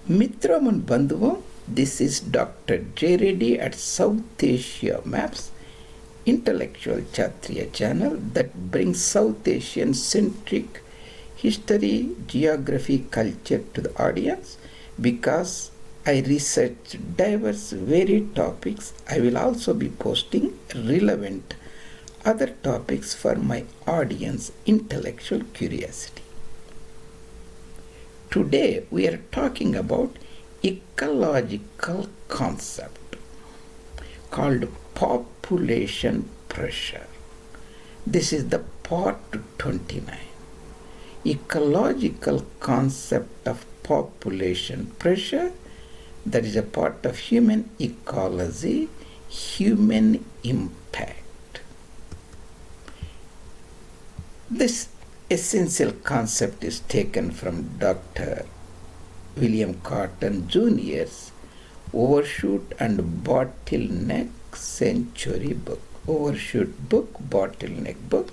Mitram and Bandhuvam, this is Dr. J. Reddy at South Asia Maps, intellectual Kshatriya channel that brings South Asian centric history, geography, culture to the audience. Because I research diverse varied topics, I will also be posting relevant other topics for my audience intellectual curiosity. Today we are talking about ecological concept called population pressure. This is the part 29. Ecological concept of population pressure, that is a part of human ecology, human impact. This essential concept is taken from Dr. William Catton Jr.'s Overshoot and Bottleneck Century book. Overshoot book, Bottleneck book,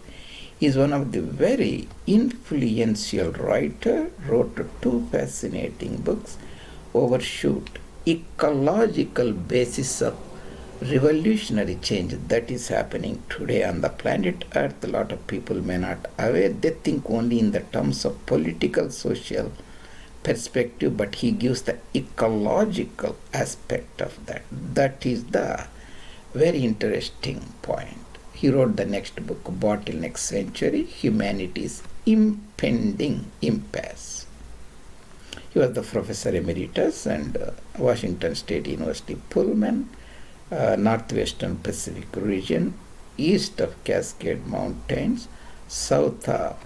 is one of the very influential writer, wrote two fascinating books. Overshoot, ecological basis of revolutionary change that is happening today on the planet Earth. A lot of people may not aware. They think only in the terms of political, social perspective, but he gives the ecological aspect of that. That is the very interesting point. He wrote the next book, Bottleneck Century, Humanity's Impending Impasse. He was the professor emeritus and Washington State University Pullman, Northwestern Pacific region, east of Cascade Mountains, south of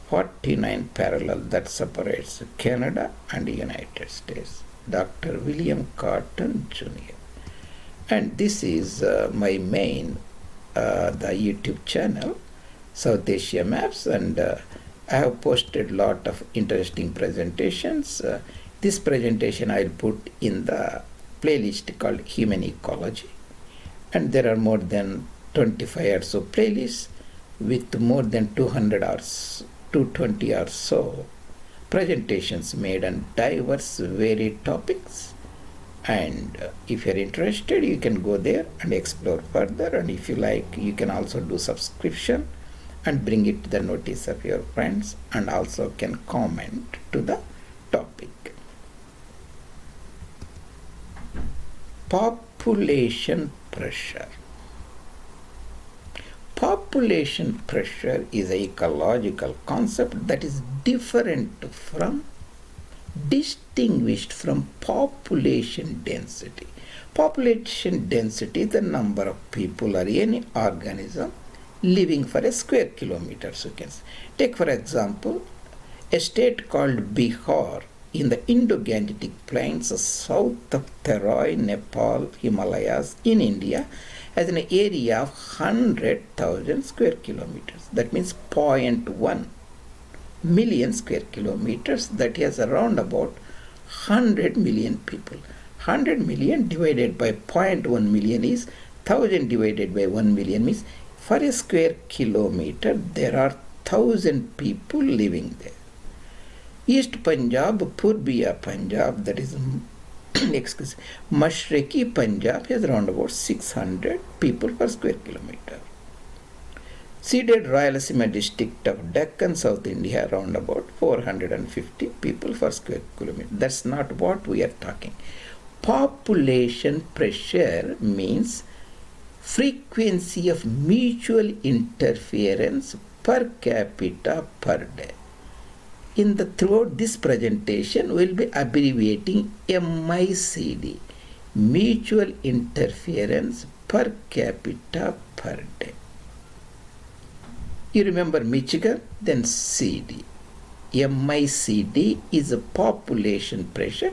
49 parallel that separates Canada and the United States. Dr. William Catton Jr. And this is my main the YouTube channel, South Asia Maps, and I have posted a lot of interesting presentations. This presentation I'll put in the playlist called Human Ecology, and there are more than 25 or so playlists with more than 200 or 220 or so presentations made on diverse varied topics. And if you're interested, you can go there and explore further, and if you like, you can also do subscription and bring it to the notice of your friends, and also can comment to the topic. Population pressure. Population pressure is an ecological concept that is distinguished from population density. Population density is the number of people or any organism living for a square kilometer. So you can take, for example, a state called Bihar in the Indo-Gangetic Plains south of Terai, Nepal, Himalayas in India has an area of 100,000 square kilometers. That means 0.1 million square kilometers. That has around about 100 million people. 100 million divided by 0.1 million is 1000 divided by 1 million, means for a square kilometer there are 1000 people living there. East Punjab, Purbiya Punjab, that is Mashriki Punjab, has around about 600 people per square kilometer. Seeded Rayalaseema district of Deccan, South India, around about 450 people per square kilometer. That's not what we are talking. Population pressure means frequency of mutual interference per capita per day. Throughout this presentation, we'll be abbreviating MICD, mutual interference per capita per day. You remember Michigan, then CD. MICD is a population pressure,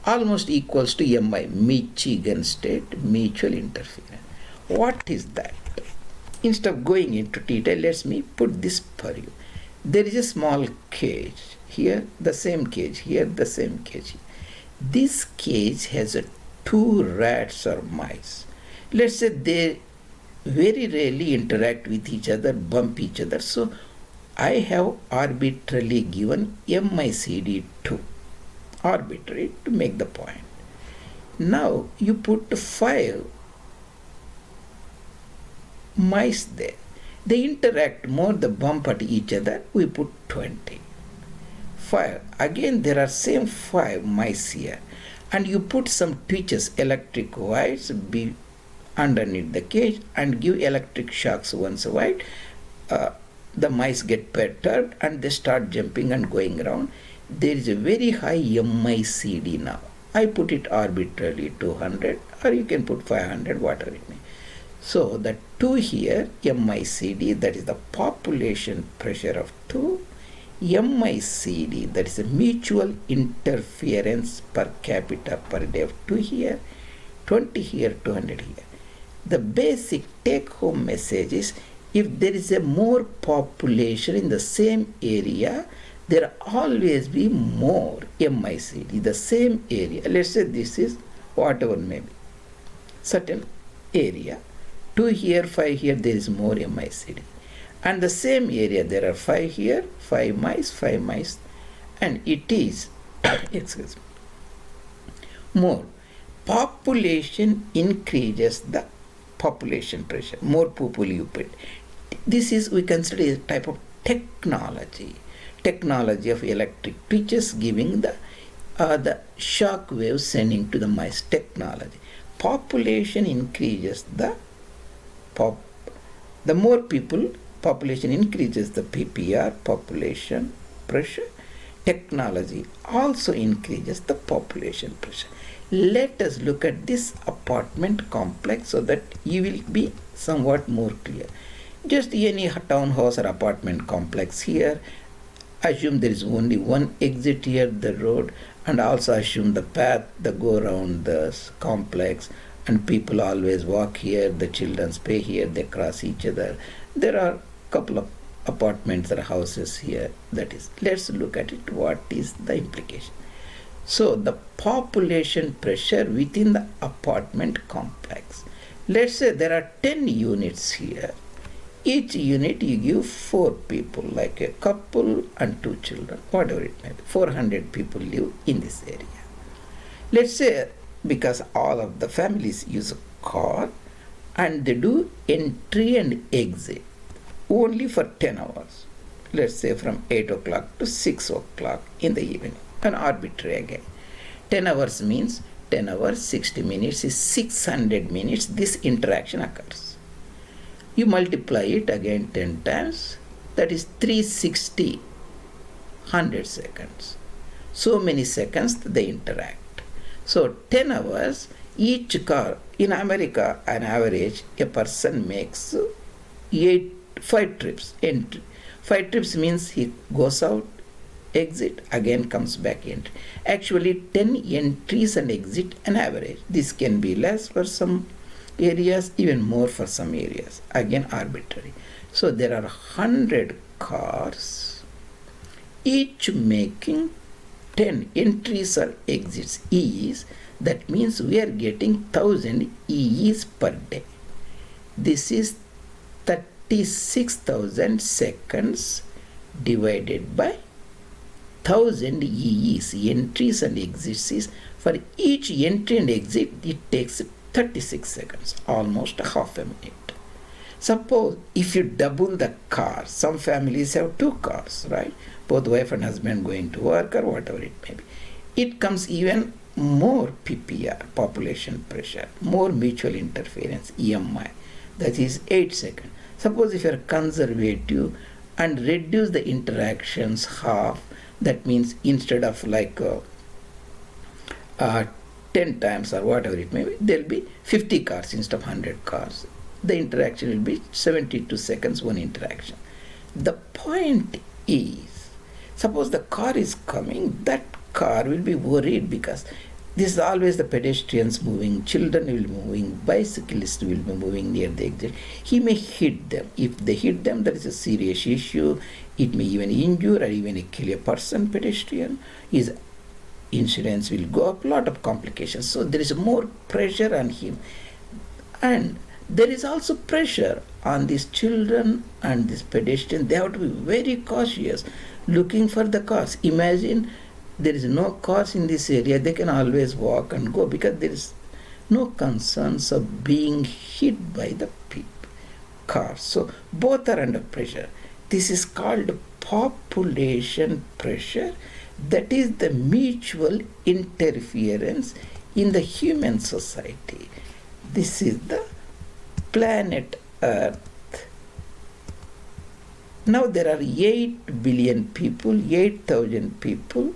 almost equals to MI, Michigan State Mutual Interference. What is that? Instead of going into detail, let me put this for you. There is a small cage. Here, the same cage. Here, the same cage. This cage has two rats or mice. Let's say they very rarely interact with each other, bump each other. So I have arbitrarily given MICD 2. arbitrary to make the point. Now you put 5 mice there. They interact more, they bump at each other, we put 20. 5. Again there are same 5 mice here. And you put some twitches, electric wires be underneath the cage and give electric shocks once a while. The mice get perturbed and they start jumping and going around. There is a very high MICD now. I put it arbitrarily 200, or you can put 500, whatever it may. So the 2 here, MICD, that is the population pressure of 2. MICD, that is the mutual interference per capita per day of 2 here, 20 here, 200 here. The basic take-home message is, if there is a more population in the same area, there always be more MICD, the same area. Let's say this is whatever may be, certain area. 2 here, 5 here, there is more MICD. And the same area, there are 5 here, 5 mice, and it is, excuse me, more. Population increases the population pressure, more people you put. This is, we consider a type of technology of electric twitches giving the shock waves sending to the mice technology. Population increases the more people, population increases the PPR, population pressure. Technology also increases the population pressure. Let us look at this apartment complex so that you will be somewhat more clear. Just any townhouse or apartment complex here, assume there is only one exit here, the road, and also assume the path that go around the complex, and people always walk here, the children play here, they cross each other. There are a couple of apartments or houses here. That is, let's look at it. What is the implication? So the population pressure within the apartment complex. Let's say there are 10 units here. Each unit you give 4 people, like a couple and 2 children, whatever it may be. 400 people live in this area. Let's say, because all of the families use a car and they do entry and exit only for 10 hours. Let's say from 8 o'clock to 6 o'clock in the evening, and arbitrary again. 10 hours means 10 hours, 60 minutes is 600 minutes this interaction occurs. You multiply it again 10 times, that is 360, 100 seconds. So many seconds they interact. So 10 hours, each car, in America, on average, a person makes 5 trips, entry. 5 trips means he goes out, exit, again comes back in. Actually 10 entries and exit an average. This can be less for some areas, even more for some areas. Again arbitrary. So there are 100 cars, each making 10 entries or exits EEs. That means we are getting 1000 EEs per day. This is 36,000 seconds divided by 1000 EEs, entries and exits. For each entry and exit, it takes 36 seconds, almost half a minute. Suppose if you double the cars, some families have 2 cars, right? Both wife and husband going to work or whatever it may be. It comes even more PPR, population pressure, more mutual interference, EMI, that is 8 seconds. Suppose if you are conservative and reduce the interactions half, that means instead of like 10 times or whatever it may be, there will be 50 cars instead of 100 cars. The interaction will be 72 seconds, one interaction. The point is, suppose the car is coming, that car will be worried because this is always the pedestrians moving, children will be moving, bicyclists will be moving near the exit. He may hit them. If they hit them, that is a serious issue. It may even injure or even kill a person, pedestrian. His insurance will go up, lot of complications. So there is more pressure on him. And there is also pressure on these children and these pedestrians. They have to be very cautious looking for the cars. Imagine there is no cars in this area, they can always walk and go because there is no concerns of being hit by the cars. So both are under pressure. This is called population pressure. That is the mutual interference in the human society. This is the planet Earth. Now there are 8 billion people, 8,000 people.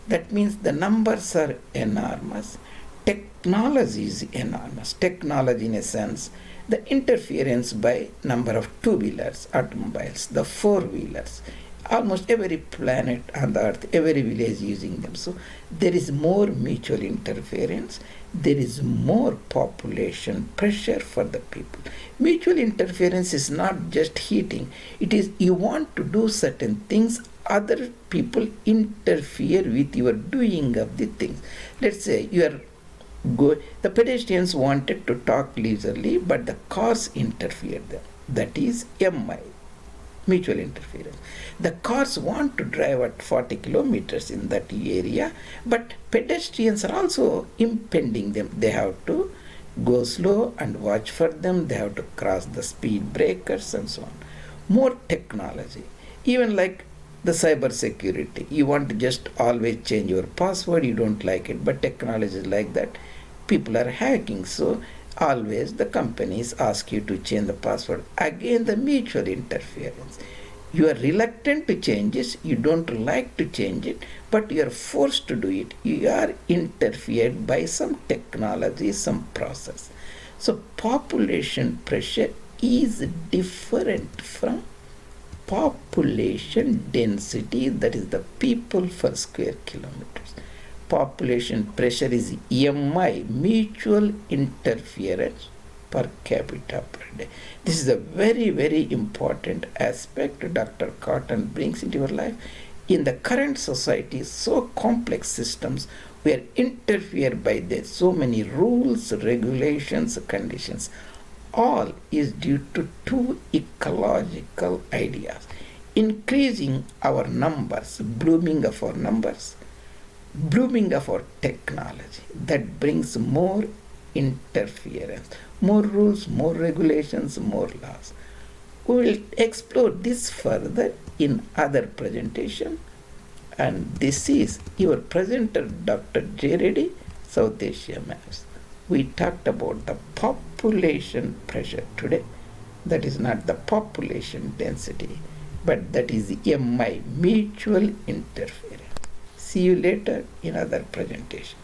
That means the numbers are enormous. Technology is enormous. Technology in a sense, the interference by number of two-wheelers, automobiles, the four-wheelers. Almost every planet on the earth, every village using them. So there is more mutual interference. There is more population pressure for the people. Mutual interference is not just heating. It is you want to do certain things, other people interfere with your doing of the things. Let's say the pedestrians wanted to talk leisurely, but the cars interfered them. That is MI, mutual interference. The cars want to drive at 40 kilometers in that area, but pedestrians are also impeding them. They have to go slow and watch for them. They have to cross the speed breakers and so on. More technology, even like the cyber security. You want to just always change your password, you don't like it, but technology is like that. People are hacking, so always the companies ask you to change the password. Again, the mutual interference. You are reluctant to change it, you don't like to change it, but you are forced to do it. You are interfered by some technology, some process. So population pressure is different from population density, that is the people per square kilometers. Population pressure is MI, mutual interference per capita per day. This is a very, very important aspect Dr. Catton brings into your life. In the current society, so complex systems, we are interfered by so many rules, regulations, conditions. All is due to two ecological ideas. Increasing our numbers, blooming of our numbers, blooming of our technology. That brings more interference, more rules, more regulations, more laws. We will explore this further in other presentation. And this is your presenter, Dr. J. Reddy, South Asia Maps. We talked about the population pressure today. That is not the population density, but that is MI, mutual interference. See you later in other presentation.